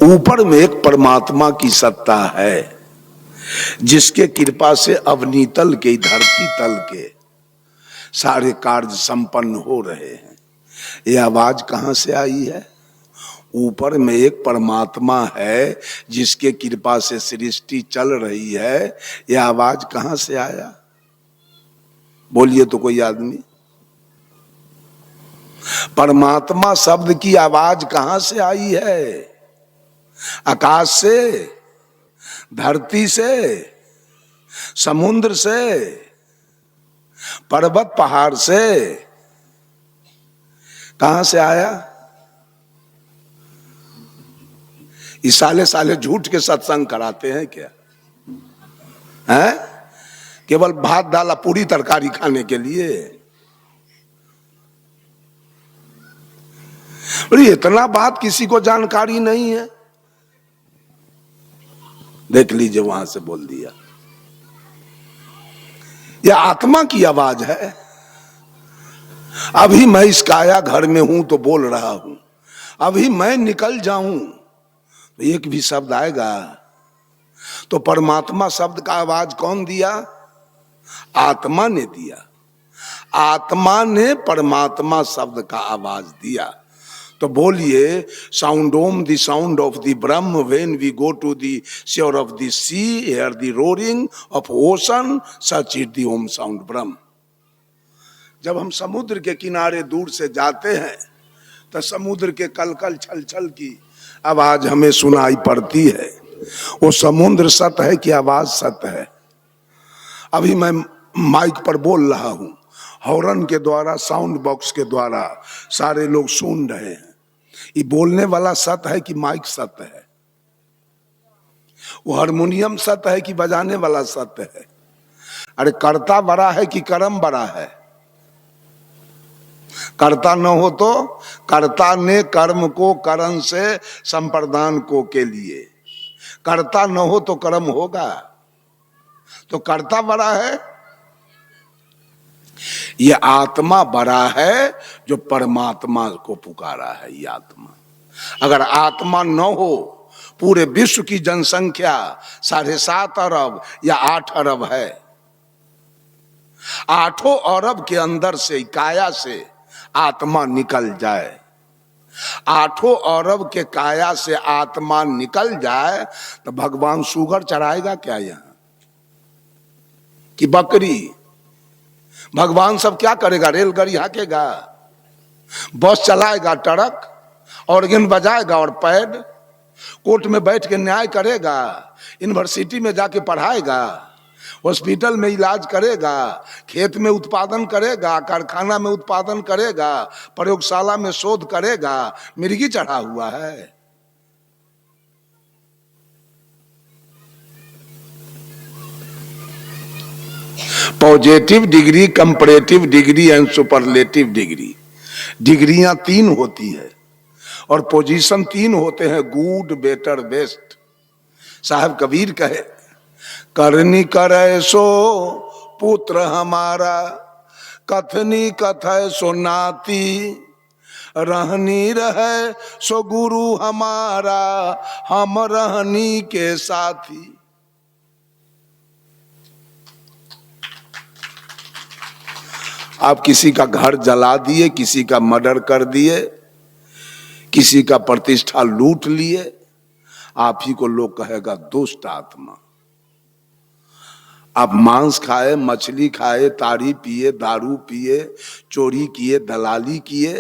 ऊपर में एक परमात्मा की सत्ता है जिसके कृपा से अवनीतल के धरती तल के सारे कार्य संपन्न हो रहे हैं। ये आवाज कहां से आई है? ऊपर में एक परमात्मा है जिसके कृपा से सृष्टि चल रही है। ये आवाज कहां से आया? बोलिए तो कोई आदमी। परमात्मा शब्द की आवाज कहां से आई है? आकाश से, धरती से, समुद्र से, पर्वत पहाड़ से? कहां से आया? इस साले झूठ के सत्संग कराते हैं क्या? हैं? केवल भात डाला पूरी तरकारी खाने के लिए? अरे इतना बात किसी को जानकारी नहीं है। देख लीजिए, वहां से बोल दिया। यह आत्मा की आवाज है। अभी मैं इस काया घर में हूं तो बोल रहा हूं, अभी मैं निकल जाऊं तो एक भी शब्द आएगा? तो परमात्मा शब्द का आवाज कौन दिया? आत्मा ने दिया। आत्मा ने परमात्मा शब्द का आवाज दिया। तो बोलिए, sound Om the sound of the Brahm when we go to the shore of the sea, hear the roaring of ocean, such is the Om sound Brahm. जब हम समुद्र के किनारे दूर से जाते हैं तो समुद्र के कलकल छल छल की आवाज हमें सुनाई पड़ती है। वो समुद्र सत्य है कि आवाज सत्य है? अभी मैं माइक पर बोल रहा हूं, हॉर्न के द्वारा, साउंड बॉक्स के द्वारा सारे लोग सुन रहे हैं। ये बोलने वाला सत्य है कि माइक सत्य है? वो हारमोनियम सत्य है कि बजाने वाला सत्य है? अरे कर्ता बड़ा है कि कर्म बड़ा है? कर्ता न हो तो कर्ता ने कर्म को करण से संप्रदान को के लिए, कर्ता न हो तो कर्म होगा। तो कर्ता बड़ा है। ये आत्मा बड़ा है जो परमात्मा को पुकारा है। ये आत्मा, अगर आत्मा न हो, पूरे विश्व की जनसंख्या 7.5 अरब या 8 अरब है। 8 अरब के अंदर से, काया से आत्मा निकल जाए, 8 अरब के काया से आत्मा निकल जाए तो भगवान शुगर चढ़ाएगा क्या यहां कि बकरी? भगवान सब क्या करेगा? रेलगाड़ी हाकेगा, बस चलाएगा, ट्रक, ऑर्गन बजाएगा और पैड, कोर्ट में बैठ के न्याय करेगा, यूनिवर्सिटी में जाके पढ़ाएगा, हॉस्पिटल में इलाज करेगा, खेत में उत्पादन करेगा, कारखाना में उत्पादन करेगा, प्रयोगशाला में शोध करेगा। मिर्गी चढ़ा हुआ है। Positive degree, comparative degree and superlative degree. डिग्रियां 3 होती है और पोजीशन 3 होते हैं, गुड, बेटर, बेस्ट। साहब कबीर कहे, करनी करे सो पुत्र हमारा, कथनी कथय सो नाती, रहनी रहे सो गुरु हमारा, हम रहनी के साथी। आप किसी का घर जला दिए, किसी का मर्डर कर दिए, किसी का प्रतिष्ठा लूट लिए, आप ही को लोग कहेगा दुष्ट आत्मा। आप मांस खाए, मछली खाए, ताड़ी पिए, दारू पिए, चोरी किए, दलाली किए,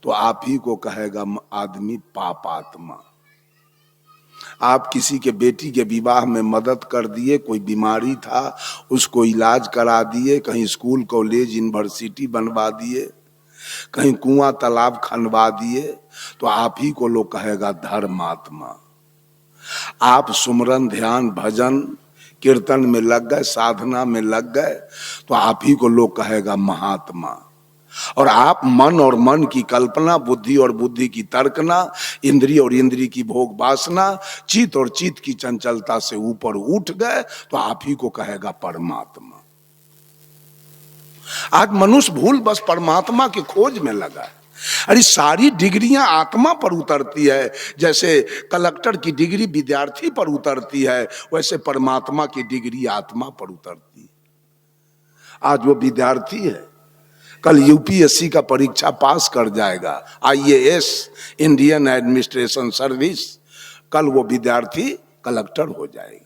तो आप ही को कहेगा आदमी पापात्मा। आप किसी के बेटी के विवाह में मदद कर दिए, कोई बीमारी था उसको इलाज करा दिए, कहीं स्कूल कॉलेज यूनिवर्सिटी बनवा दिए, कहीं कुआं तालाब खनवा दिए, तो आप ही को लोग कहेगा धर्मात्मा। आप सुमरन, ध्यान, भजन, कीर्तन में लग गए, साधना में लग गए, तो आप ही को लोग कहेगा महात्मा। और आप मन और मन की कल्पना, बुद्धि और बुद्धि की तर्कना, इंद्रिय और इंद्रिय की भोग वासना, चित्त और चित्त की चंचलता से ऊपर उठ गए, तो आप ही को कहेगा परमात्मा। आज मनुष्य भूल बस परमात्मा की खोज में लगा है। अरे सारी डिग्रियां आत्मा पर उतरती है। जैसे कलेक्टर की डिग्री विद्यार्थी पर उतरती है, वैसे परमात्मा की डिग्री आत्मा पर उतरती है। आज वो विद्यार्थी है, कल यूपीएससी का परीक्षा पास कर जाएगा, आईएएस, इंडियन एडमिनिस्ट्रेशन सर्विस, कल वो विद्यार्थी कलेक्टर हो जाएगा।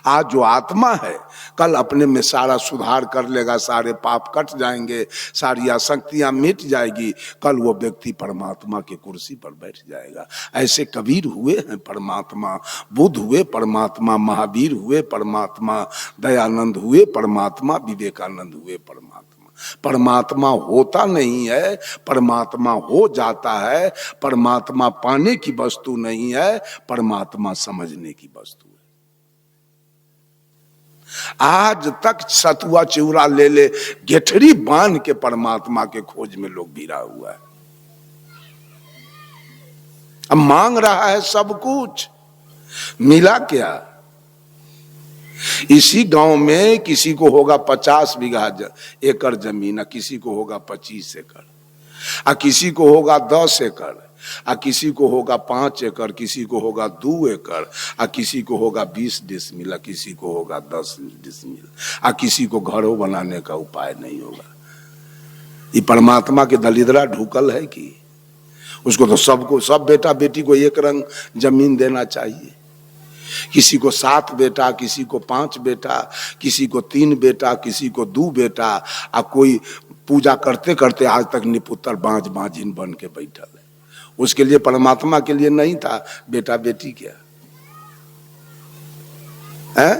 आज जो आत्मा है कल अपने में सारा सुधार कर लेगा, सारे पाप कट जाएंगे, सारी आसक्तियां मिट जाएगी, कल वो व्यक्ति परमात्मा की कुर्सी पर बैठ जाएगा। ऐसे कबीर हुए हैं परमात्मा, बुद्ध हुए परमात्मा, महावीर हुए परमात्मा, दयानंद हुए परमात्मा, विवेकानंद हुए परमात्मा। परमात्मा होता नहीं है, परमात्मा हो जाता है। परमात्मा पाने की वस्तु नहीं है, परमात्मा समझने की वस्तु है। आज तक सतुआ चिवरा ले ले गेठरी बांध के परमात्मा के खोज में लोग भिड़ा हुआ है। अब मांग रहा है सब कुछ, मिला क्या? इसी गांव में किसी को होगा 50 बीघा एकड़ जमीन, किसी को होगा 25 एकड़, किसी को होगा 10 एकड़, किसी को होगा 5 एकड़, किसी को होगा 2 एकड़, किसी को होगा 20 डिसमिल, किसी को होगा 10 डिसमिल, किसी को घरों बनाने का उपाय नहीं होगा। ये परमात्मा के दलिद्रा ढुकल है कि उसको तो सबको, सब बेटा बेटी को एक रंग जमीन देना चाहिए। किसी को 7 बेटा, किसी को 5 बेटा, किसी को 3 बेटा, किसी को 2 बेटा, कोई पूजा करते करते आज तक निपुत्र बांझ बांझिन बन के बैठल है। उसके लिए परमात्मा के लिए नहीं था बेटा बेटी, क्या है?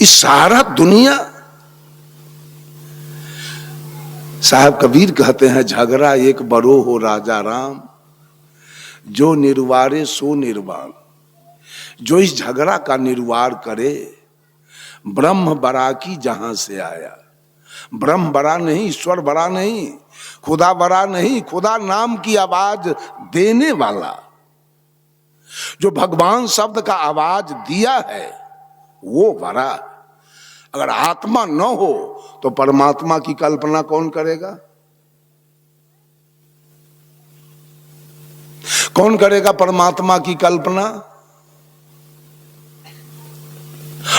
इस सारा दुनिया, साहब कबीर कहते हैं, झगड़ा एक बड़ो हो राजा राम, जो निर्वारे सो निर्वाण। जो इस झगड़ा का निर्वार करे, ब्रह्म बरा की जहां से आया। ब्रह्म बरा नहीं, ईश्वर बरा नहीं, खुदा बरा नहीं, खुदा नाम की आवाज देने वाला, जो भगवान शब्द का आवाज दिया है वो बरा। अगर आत्मा न हो तो परमात्मा की कल्पना कौन करेगा? कौन करेगा परमात्मा की कल्पना?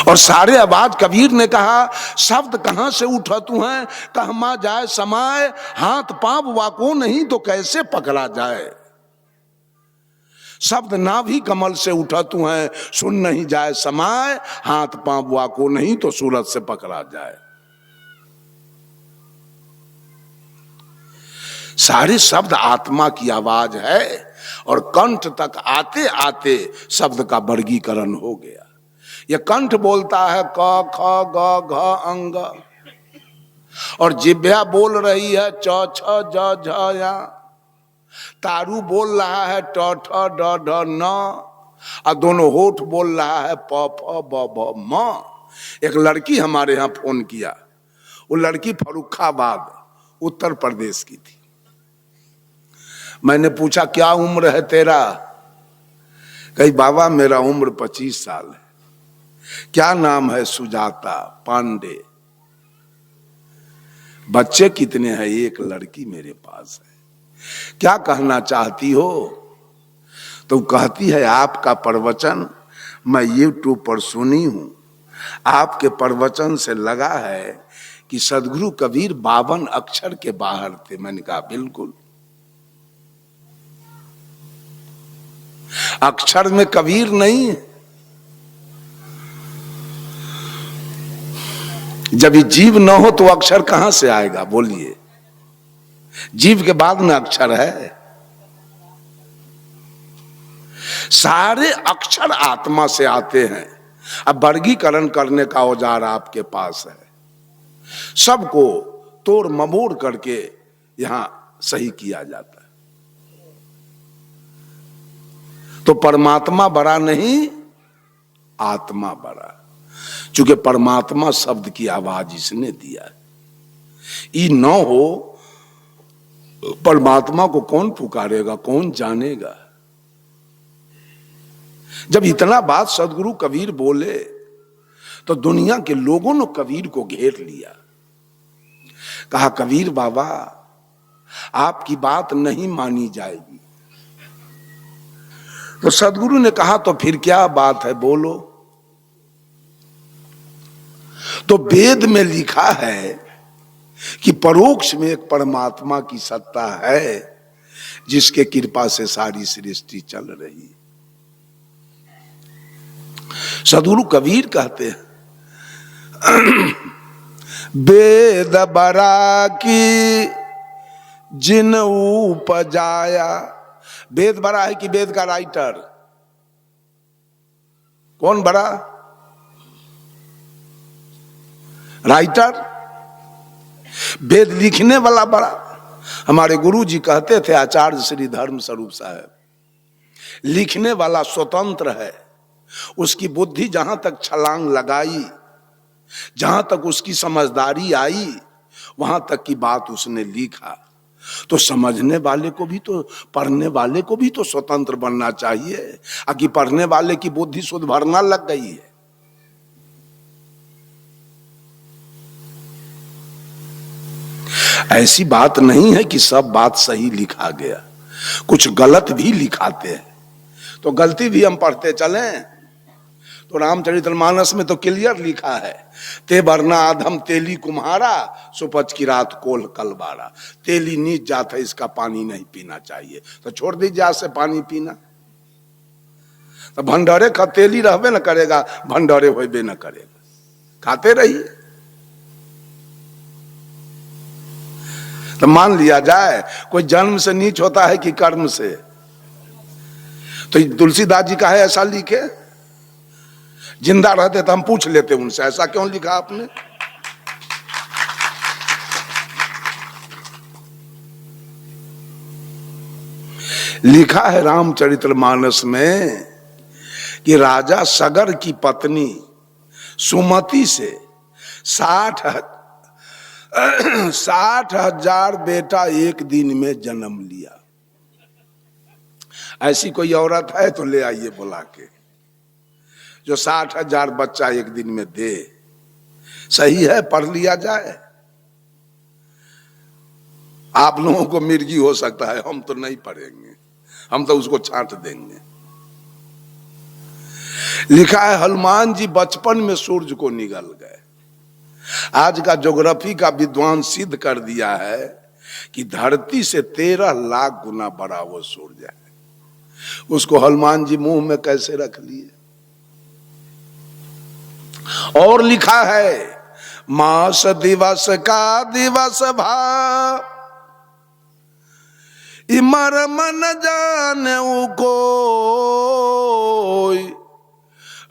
और सारे आवाज, कबीर ने कहा, शब्द कहां से उठतु हैं, कहमा जाए समाए, हाथ पांव वाको नहीं तो कैसे पकड़ा जाए। शब्द नाभि कमल से उठतु हैं, सुन नहीं जाए समाए, हाथ पांव वाको नहीं तो सूरत से पकड़ा जाए। सारे शब्द आत्मा की आवाज है और कंठ तक आते आते शब्द का वर्गीकरण हो गया। यह कंठ बोलता है क ख ग घ अंग, और जिह्वा बोल रही है च छ ज झ या। तारू बोल रहा है ट ठ ड ढ न, और दोनों होठ बोल रहा है प फ ब भ म। एक लड़की हमारे यहाँ फोन किया, वो लड़की फर्रुखाबाद उत्तर प्रदेश की थी। मैंने पूछा क्या उम्र है तेरा? कही बाबा मेरा उम्र 25 साल है। क्या नाम है? सुजाता पांडे। बच्चे कितने हैं? एक लड़की मेरे पास है। क्या कहना चाहती हो? तो कहती है आपका प्रवचन मैं यूट्यूब पर सुनी हूं, आपके प्रवचन से लगा है कि सदगुरु कबीर 52 अक्षर के बाहर थे। मैंने कहा बिल्कुल, अक्षर में कबीर नहीं है। जब ये जीव न हो तो अक्षर कहां से आएगा? बोलिए, जीव के बाद में अक्षर है। सारे अक्षर आत्मा से आते हैं। अब वर्गीकरण करने का औजार आपके पास है, सबको तोड़ ममोड़ करके यहां सही किया जाता है। तो परमात्मा बड़ा नहीं, आत्मा बड़ा। चूंकि परमात्मा शब्द की आवाज इसने दिया है। ये न हो परमात्मा को कौन पुकारेगा, कौन जानेगा? जब इतना बात सदगुरु कबीर बोले तो दुनिया के लोगों ने कबीर को घेर लिया। कहा कबीर बाबा आपकी बात नहीं मानी जाएगी। तो सदगुरु ने कहा तो फिर क्या बात है, बोलो। तो वेद में लिखा है कि परोक्ष में एक परमात्मा की सत्ता है जिसके कृपा से सारी सृष्टि चल रही। सदगुरु कबीर कहते हैं वेद बरा की जिन उपजाया। वेद बड़ा है कि वेद का राइटर? कौन बड़ा? राइटर। वेद लिखने वाला बड़ा। हमारे गुरु जी कहते थे आचार्य श्री धर्म स्वरूप साहब, लिखने वाला स्वतंत्र है, उसकी बुद्धि जहां तक छलांग लगाई, जहां तक उसकी समझदारी आई, वहां तक की बात उसने लिखा। तो समझने वाले को भी तो, पढ़ने वाले को भी तो स्वतंत्र बनना चाहिए। आकि पढ़ने वाले की बुद्धि शुद्ध भरना लग गई है। ऐसी बात नहीं है कि सब बात सही लिखा गया, कुछ गलत भी लिखाते हैं, तो गलती भी हम पढ़ते चलें। तो रामचरितमानस में तो क्लियर लिखा है, ते वरना आधम तेली कुम्हारा, सुपच की रात कोल कलबारा। तेली नीच जात है, इसका पानी नहीं पीना चाहिए, तो छोड़ दीजिए आज से पानी पीना। तो भंडारे का तेली रहबे न करेगा, भंडारे होबे न करेगा, खाते रहिए। तो मान लिया जाए कोई जन्म से नीच होता है कि कर्म से? तो तुलसीदास जी का है ऐसा लिखे, जिंदा रहते तो हम पूछ लेते उनसे, ऐसा क्यों लिखा आपने? लिखा है रामचरितमानस में कि राजा सगर की पत्नी सुमति से 60,000 बेटा एक दिन में जन्म लिया। ऐसी कोई औरत है तो ले आइए बुला के, जो 60,000 बच्चा एक दिन में दे। सही है, पढ़ लिया जाए। आप लोगों को मिर्गी हो सकता है, हम तो नहीं पढ़ेंगे, हम तो उसको छांट देंगे। लिखा है हनुमान जी बचपन में सूरज को निगल गए। आज का ज्योग्राफी का विद्वान सिद्ध कर दिया है कि धरती से 13 लाख गुना बड़ा वो सूरज है। उसको हनुमान जी मुंह में कैसे रख लिए? और लिखा है मास दिवस का दिवस भा, इमर मन जाने कोई,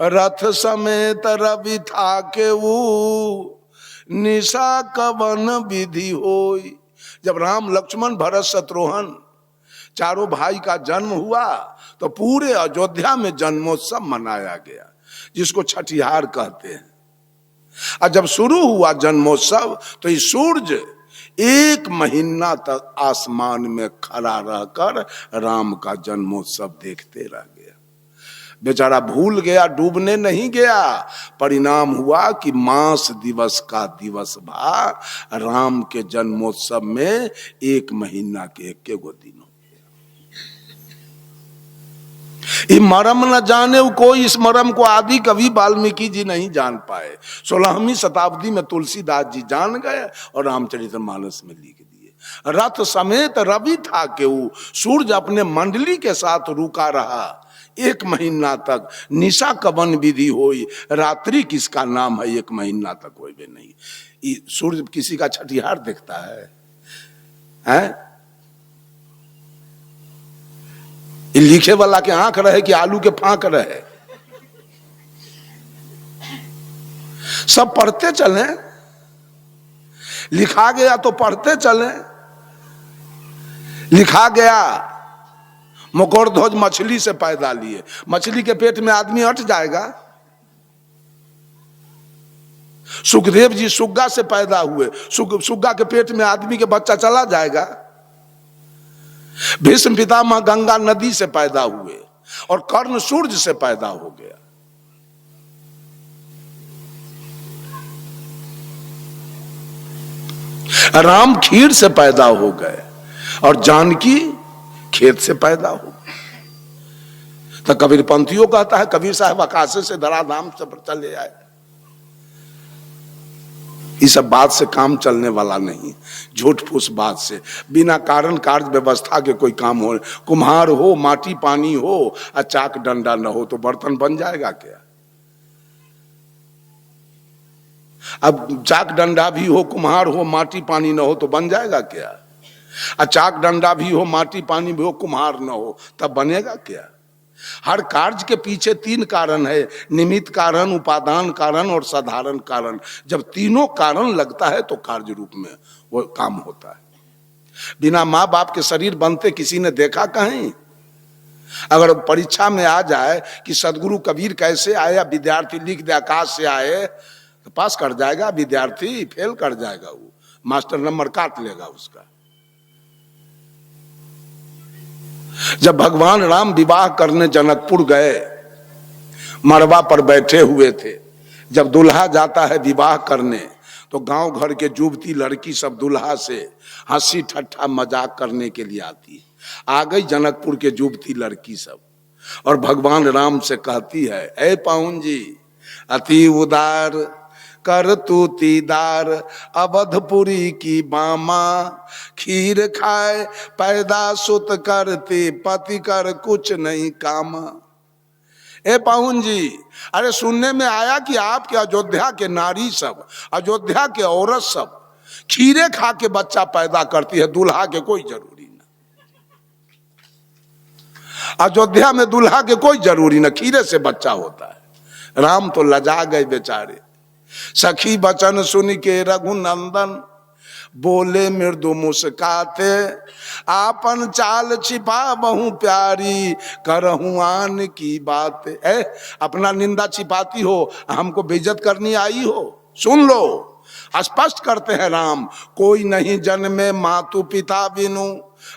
रथ समेत रवि था के वो, निशा कवन विधि होई। जब राम लक्ष्मण भरत शत्रुघ्न चारों भाई का जन्म हुआ तो पूरे अयोध्या में जन्मोत्सव मनाया गया, जिसको छठिहार कहते हैं। और जब शुरू हुआ जन्मोत्सव तो ये सूरज 1 महीना तक आसमान में खड़ा रहकर राम का जन्मोत्सव देखते रह गया। बेचारा भूल गया, डूबने नहीं गया। परिणाम हुआ कि मास दिवस का दिवस भा, राम के जन्मोत्सव में 1 महीना के 1 दिन हो गया। ये मरम न जाने कोई, इस मरम को आदि कवि वाल्मीकि जी नहीं जान पाए। 16वीं शताब्दी में तुलसीदास जी जान गए और रामचरितमानस में लिख दिए। रथ समेत रवि था केऊ, सूरज अपने मंडली के साथ रुका रहा 1 महीना तक। निशा कवन विधि होई, रात्रि किसका नाम है 1 महीना तक होई भी नहीं। सूर्य किसी का छठिहार देखता है? लिखे वाला के आंख रहे कि आलू के फांक रहे? सब पढ़ते चले, लिखा गया तो पढ़ते चले। लिखा गया मकरध्वज मछली से पैदा लिए, मछली के पेट में आदमी अट जाएगा। सुखदेव जी सुग्गा से पैदा हुए, सुग्गा के पेट में आदमी के बच्चा चला जाएगा। भीष्म पितामह गंगा नदी से पैदा हुए और कर्ण सूर्य से पैदा हो गया। राम खीर से पैदा हो गए, और जानकी खेत से पैदा हो। तो कबीर पंथियों कहता है कबीर साहब आकाशे से धराधाम से चले आए। इस सब बात से काम चलने वाला नहीं, झूठ फूस बात से, बिना कारण कार्य व्यवस्था के कोई काम हो। कुम्हार हो, माटी पानी हो और चाक डंडा न हो तो बर्तन बन जाएगा क्या? अब चाक डंडा भी हो, कुम्हार हो, माटी पानी न हो तो बन जाएगा क्या? और चाक डंडा भी हो, माटी पानी भी हो, कुम्हार न हो तब बनेगा क्या? हर कार्य के पीछे तीन कारण है, निमित्त कारण, उपादान कारण और साधारण कारण। जब तीनों कारण लगता है तो कार्य रूप में वो काम होता है। बिना माँ बाप के शरीर बनते किसी ने देखा कहीं? अगर परीक्षा में आ जाए कि सदगुरु कबीर कैसे आया, विद्यार्थी लिख दे आकाश से आए, तो पास कर जाएगा विद्यार्थी? फेल कर जाएगा, वो मास्टर नंबर काट लेगा उसका। जब भगवान राम विवाह करने जनकपुर गए, मरवा पर बैठे हुए थे। जब दूल्हा जाता है विवाह करने तो गांव घर के युवती लड़की सब दूल्हा से हंसी ठट्ठा मजाक करने के लिए आती है। आ गई जनकपुर के युवती लड़की सब और भगवान राम से कहती है, ऐ पाहुन जी अति उदार कर तू तीदार, अवधपुरी की बामा खीर खाए पैदा सुत करते पति कर कुछ नहीं कामा। ए पाहुन जी, अरे सुनने में आया कि आपके अयोध्या के नारी सब, अयोध्या के औरत सब खीरे खा के बच्चा पैदा करती है, दूल्हा के कोई जरूरी ना। अयोध्या में दूल्हा के कोई जरूरी ना, खीरे से बच्चा होता है। राम तो लजा गए बेचारे। सखी बचन सुन के रघुनंदन बोले मृदु मुस्काते, आपन चाल छिपा बहु प्यारी करहूं आन की बात। अपना निंदा छिपाती हो, हमको बेइज्जत करनी आई हो? सुन लो, स्पष्ट करते हैं राम, कोई नहीं जन्मे मातु पिता बिनु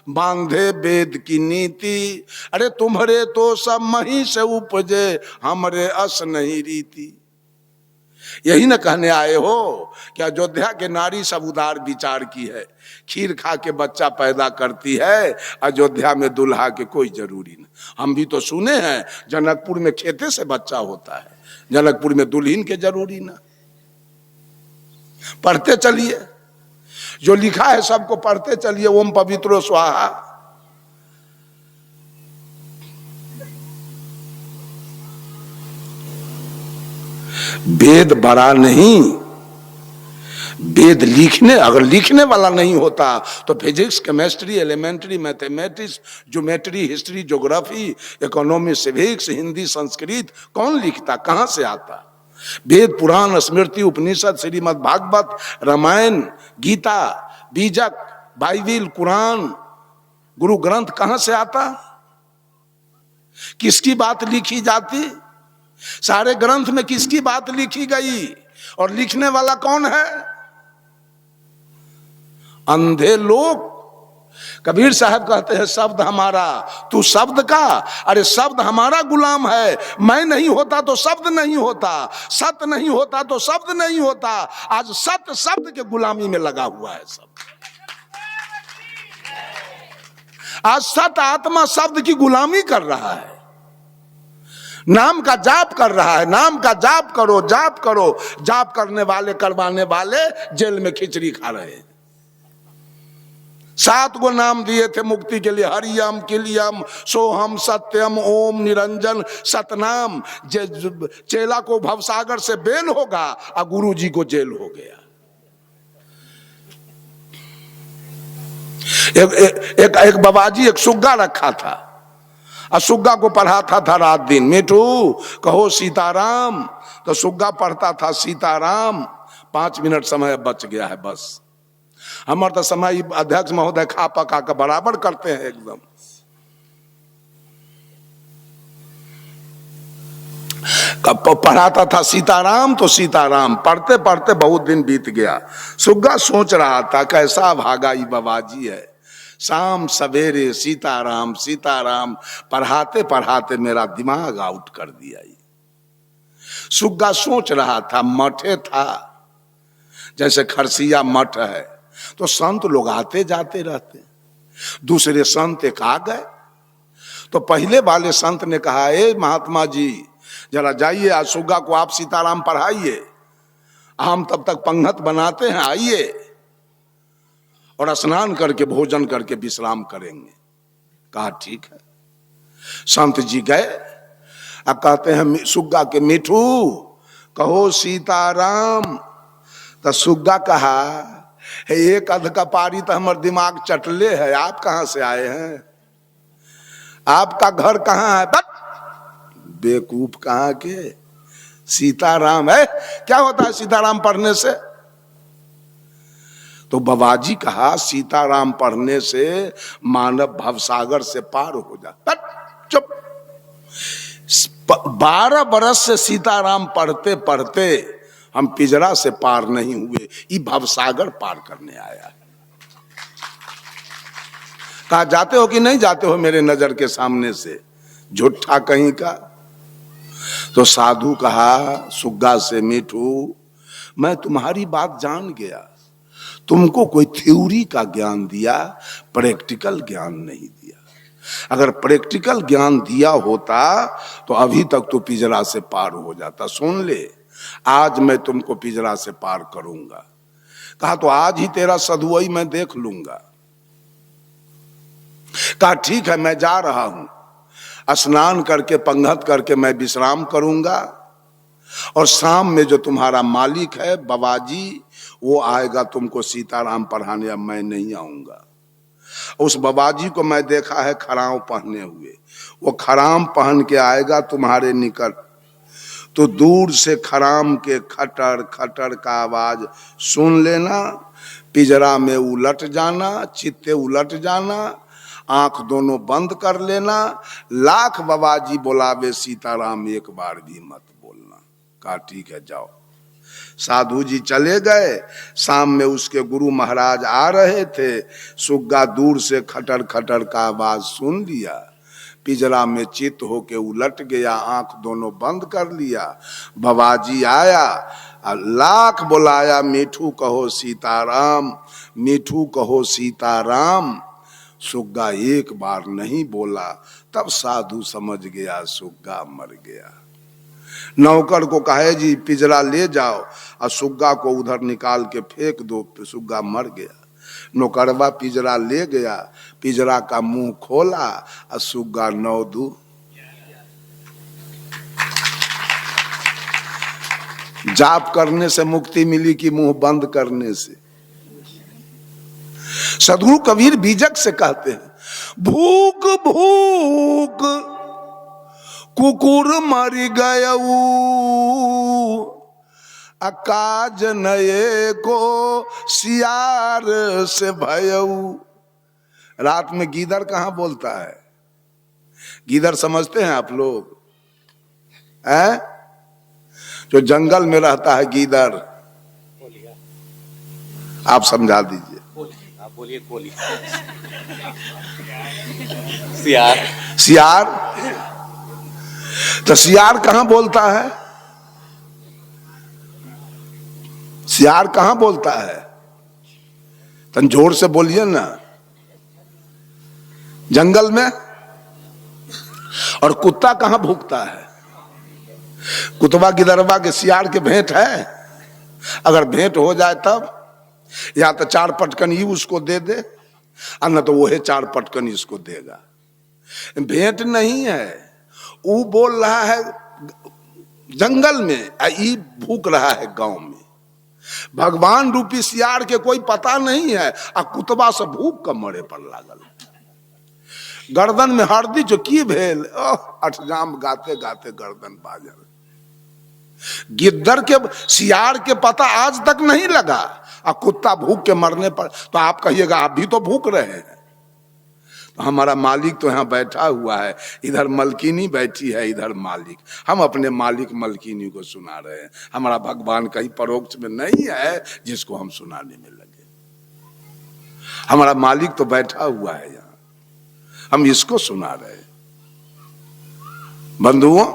बांधे वेद की नीति। अरे तुम्हारे तो सब मही से उपजे, हमरे अस नहीं रीति। यही न कहने आए हो कि अयोध्या के नारी सब उदार विचार की है, खीर खा के बच्चा पैदा करती है, अयोध्या में दुल्हा के कोई जरूरी नहीं। हम भी तो सुने हैं जनकपुर में खेते से बच्चा होता है, जनकपुर में दुल्हन के जरूरी ना। पढ़ते चलिए, जो लिखा है सबको पढ़ते चलिए। ओम पवित्रो स्वाहा। वेद बड़ा नहीं, वेद लिखने, अगर लिखने वाला नहीं होता तो physics, chemistry, elementary, mathematics, geometry, history, geography, economy, civics, Hindi, Sanskrit कौन लिखता, कहां से आता? वेद, पुराण, स्मृति, उपनिषद, श्रीमद् भागवत, रामायण, गीता, बीजक, बाइबिल, कुरान, गुरु ग्रंथ कहां से आता? किसकी बात लिखी जाती? सारे ग्रंथ में किसकी बात लिखी गई? और लिखने वाला कौन है? अंधे लोग। कबीर साहब कहते हैं शब्द हमारा तू शब्द का। अरे शब्द हमारा गुलाम है, मैं नहीं होता तो शब्द नहीं होता, सत्य नहीं होता तो शब्द नहीं होता। आज सत्य शब्द के गुलामी में लगा हुआ है सब। आज सत्य आत्मा शब्द की गुलामी कर रहा है, नाम का जाप कर रहा है। नाम का जाप करो, जाप करो। जाप करने वाले, करवाने वाले जेल में खिचड़ी खा रहे हैं। 7 गो नाम दिए थे मुक्ति के लिए, हरियम, किलियम, सोहम, सत्यम, ओम, निरंजन, सतनाम। चेला को भवसागर से बेल होगा और गुरु जी को जेल हो गया। एक बाबाजी एक सुग्गा रखा था और सुग्गा को पढ़ाता था रात दिन, मिठू कहो सीताराम। तो सुग्गा पढ़ता था सीताराम। 5 मिनट समय बच गया है बस। हमारे तो समय अध्यक्ष महोदय खा पका का बराबर करते हैं एकदम। पढ़ाता था सीताराम तो सीताराम, पढ़ते पढ़ते बहुत दिन बीत गया। सुग्गा सोच रहा था कैसा भागा ये बाबाजी है, शाम सवेरे सीताराम सीताराम पढ़ाते पढ़ाते मेरा दिमाग आउट कर दिया। सुग्गा सोच रहा था, मठे था जैसे खरसिया मठ है तो संत लोग आते जाते रहते, दूसरे संत एक आ गए तो पहले वाले संत ने कहा, ए महात्मा जी जरा जाइए, आज सुग्गा को आप सीताराम पढ़ाइए, हम तब तक पंगत बनाते हैं, आइए और स्नान करके भोजन करके विश्राम करेंगे। कहा ठीक है। संत जी गए, अब कहते हैं सुग्गा के मिठू कहो सीताराम। तो सुग्गा कहा, है एक अध का पारी तो हमारे दिमाग चटले है, आप कहां से आए हैं, आपका घर कहां है? बट बेवकूफ कहां के, सीताराम है, क्या होता है सीताराम पढ़ने से? तो बाबाजी कहा सीताराम पढ़ने से मानव भवसागर से पार हो जाता। चुप, 12 बरस से सीताराम पढ़ते पढ़ते हम पिंजरा से पार नहीं हुए, ये भवसागर पार करने आया है। कहा जाते हो कि नहीं जाते हो मेरे नजर के सामने से, झूठा कहीं का। तो साधु कहा सुग्गा से, मिठू मैं तुम्हारी बात जान गया, तुमको कोई थ्योरी का ज्ञान दिया, प्रैक्टिकल ज्ञान नहीं दिया। अगर प्रैक्टिकल ज्ञान दिया होता तो अभी तक तो पिंजरा से पार हो जाता। सुन ले, आज मैं तुमको पिंजरा से पार करूंगा। कहा तो आज ही तेरा सधुआई मैं देख लूंगा। कहा ठीक है, मैं जा रहा हूं, स्नान करके पंगत करके मैं विश्राम करूंगा, और शाम में जो तुम्हारा मालिक है बाबाजी वो आएगा तुमको सीताराम पढ़ाने, अब मैं नहीं आऊंगा। उस बाबाजी को मैं देखा है खराम पहने हुए, वो खराम पहन के आएगा तुम्हारे निकट, तो दूर से खराम के खटर खटर का आवाज सुन लेना, पिंजरा में उलट जाना, चित्ते उलट जाना, आंख दोनों बंद कर लेना, लाख बाबाजी बुलावे सीताराम एक बार भी मत बोलना। कहा ठीक है जाओ। साधु जी चले गए। शाम में उसके गुरु महाराज आ रहे थे, सुग्गा दूर से खटर खटर का आवाज सुन लिया, पिंजरा में चित होके उलट गया, आंख दोनों बंद कर लिया। बाबाजी आया, लाख बुलाया, मिठू कहो सीताराम, मिठू कहो सीताराम। सुग्गा एक बार नहीं बोला, तब साधु समझ गया सुग्गा मर गया। नौकर को कहे जी पिंजरा ले जाओ और सुग्गा को उधर निकाल के फेंक दो, सुग्गा मर गया। नौकरवा पिंजरा ले गया, पिंजरा का मुंह खोला और सुग्गा 9-2। जाप करने से मुक्ति मिली कि मुंह बंद करने से? सदगुरु कबीर बीजक से कहते हैं, भूख भूख कुकुर मर गयऊ, अकाज नये को सियार से भयऊ। रात में गीदड़ कहां बोलता है? गीदड़ समझते हैं आप लोग? हैं? जो जंगल में रहता है गीदड़, आप समझा दीजिए। बोलिए बोलिए। सियार। सियार, तो सियार कहां बोलता है? सियार कहां बोलता है? तन जोर से बोलिए ना। जंगल में। और कुत्ता कहां भूखता है? कुतवा गिदरवा के सियार के भेंट है? अगर भेंट हो जाए तब या तो 4 पटकनी उसको दे दे, और न तो वह 4 पटकनी इसको देगा। भेंट नहीं है, वो बोल रहा है जंगल में, ई भूख रहा है गांव में। भगवान रूपी सियार के कोई पता नहीं है, आ कुतबा से भूख का मरे पर लागल। गर्दन में हरदी जो की भेल, अठजाम गाते गाते गर्दन बाजल। गिद्दर के सियार के पता आज तक नहीं लगा, और कुत्ता भूख के मरने पर तो आप कहिएगा आप भी तो भूख रहे हैं। तो हमारा मालिक तो यहाँ बैठा हुआ है, इधर मलकिनी बैठी है, इधर मालिक। हम अपने मालिक मलकिनी को सुना रहे हैं। हमारा भगवान कहीं परोक्ष में नहीं है जिसको हम सुनाने में लगे। हमारा मालिक तो बैठा हुआ है यहाँ, हम इसको सुना रहे हैं। बंधुओं,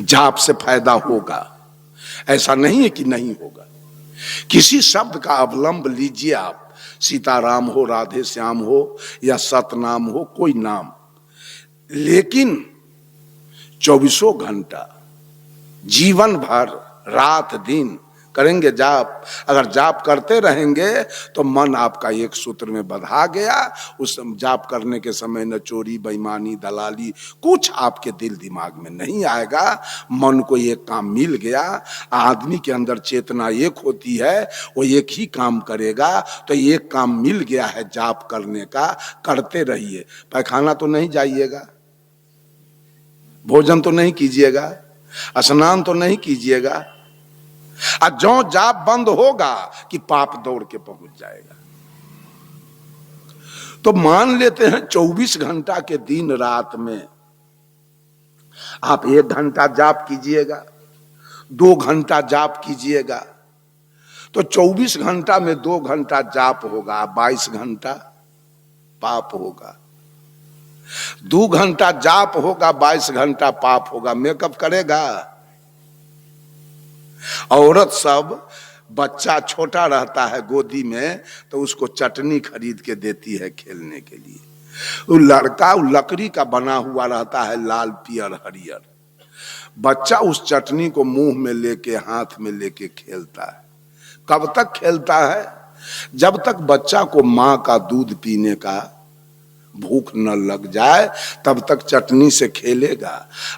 जाप से फायदा होगा, ऐसा नहीं है कि नहीं होगा। किसी शब्द का अवलंब लीजिए आप, सीताराम हो, राधे श्याम हो या सतनाम हो, कोई नाम, लेकिन 24 घंटा जीवन भर रात दिन करेंगे जाप। अगर जाप करते रहेंगे तो मन आपका एक सूत्र में बंधा गया। उस जाप करने के समय न चोरी, बेईमानी, दलाली कुछ आपके दिल दिमाग में नहीं आएगा। मन को एक काम मिल गया। आदमी के अंदर चेतना एक होती है, वो एक ही काम करेगा। तो एक काम मिल गया है जाप करने का, करते रहिए। पैखाना तो नहीं जाइएगा, भोजन तो नहीं कीजिएगा, स्नान तो नहीं कीजिएगा। और जो जाप बंद होगा कि पाप दौड़ के पहुंच जाएगा। तो मान लेते हैं 24 घंटा के दिन रात में आप 1 घंटा जाप कीजिएगा, 2 घंटा जाप कीजिएगा, तो 24 घंटा में 2 घंटा जाप होगा, 22 घंटा पाप होगा। 2 घंटा जाप होगा, 22 घंटा पाप होगा। मेकअप करेगा। औरत सब, बच्चा छोटा रहता है गोदी में तो उसको चटनी खरीद के देती है खेलने के लिए। वो लड़का लकड़ी का बना हुआ रहता है, लाल पियर हरियर। बच्चा उस चटनी को मुंह में लेके, हाथ में लेके खेलता है। कब तक खेलता है? जब तक बच्चा को माँ का दूध पीने का भूख न लग जाए तब तक चटनी से खेलेगा।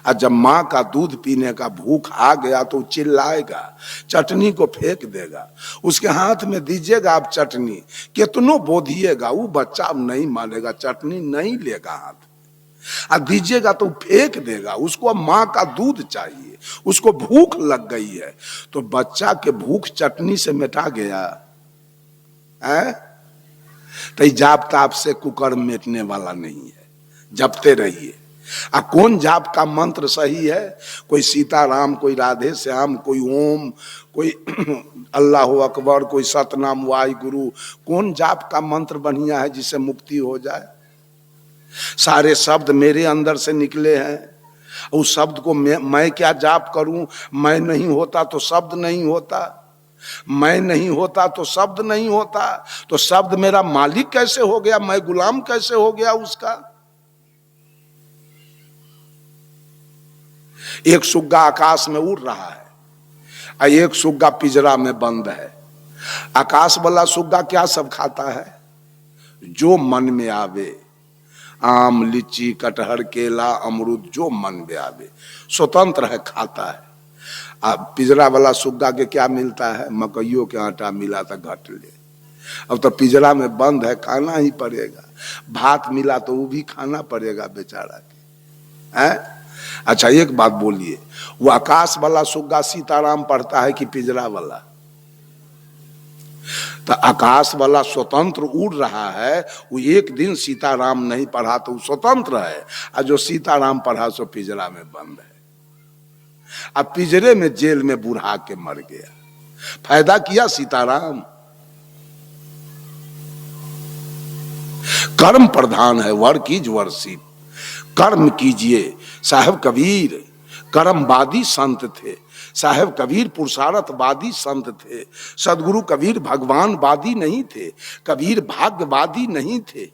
और जब माँ का दूध पीने का भूख आ गया तो चिल्लाएगा, चटनी को फेंक देगा। उसके हाथ में दीजिएगा आप चटनी, कितनों बोधिएगा वो बच्चा नहीं मानेगा, चटनी नहीं लेगा हाथ। और दीजिएगा तो फेंक देगा। उसको अब माँ का दूध चाहिए, उसको भूख लग गई है। तो बच्चा के भूख चटनी से मिटा गया है। तो जाप ताप से कुकर्म मिटने वाला नहीं है, जपते रहिए। कौन जाप का मंत्र सही है? कोई सीताराम, कोई राधे श्याम, कोई ओम, कोई अल्लाह अकबर, कोई सतनाम वाहिगुरु। कौन जाप का मंत्र बढ़िया है जिससे मुक्ति हो जाए? सारे शब्द मेरे अंदर से निकले हैं। उस शब्द को मैं क्या जाप करूं? मैं नहीं होता तो शब्द नहीं होता, मैं नहीं होता तो शब्द नहीं होता। तो शब्द मेरा मालिक कैसे हो गया? मैं गुलाम कैसे हो गया उसका? एक सुग्गा आकाश में उड़ रहा है और एक सुग्गा पिंजरा में बंद है। आकाश वाला सुग्गा क्या सब खाता है? जो मन में आवे, आम, लीची, कटहर, केला, अमरूद, जो मन में आवे स्वतंत्र है, खाता है। अब पिंजरा वाला सुग्गा के क्या मिलता है? मकइयों के आटा मिला तो घट ले। अब तो पिंजरा में बंद है, खाना ही पड़ेगा। भात मिला तो वो भी खाना पड़ेगा बेचारा के, हैं? अच्छा एक बात बोलिए, वो आकाश वाला सुग्गा सीताराम पढ़ता है कि पिंजरा वाला? तो आकाश वाला स्वतंत्र उड़ रहा है, वो एक दिन सीताराम नहीं पढ़ा तो वो स्वतंत्र है। और जो सीताराम पढ़ा सो पिंजरा में बंद है। अब पिंजरे में जेल में बुढ़ा के मर गया। फायदा किया सीताराम? कर्म प्रधान है, वर्क इज वर्शिप। कर्म कीजिए। साहब कबीर कर्मवादी संत थे। साहब कबीर पुरुषार्थवादी संत थे। सदगुरु कबीर भगवानवादी नहीं थे। कबीर भाग्यवादी नहीं थे।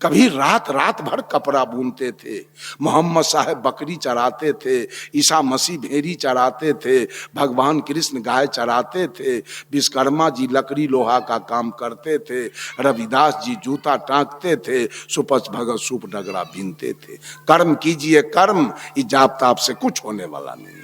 कबीर रात रात भर कपड़ा बुनते थे। मोहम्मद साहब बकरी चराते थे। ईसा मसीह भेड़ी चराते थे। भगवान कृष्ण गाय चराते थे। विश्वकर्मा जी लकड़ी लोहा का काम करते थे। रविदास जी जूता टांकते थे। सुपच भगत सूप डगरा बीनते थे। कर्म कीजिए कर्म, इस जाप ताप से कुछ होने वाला नहीं।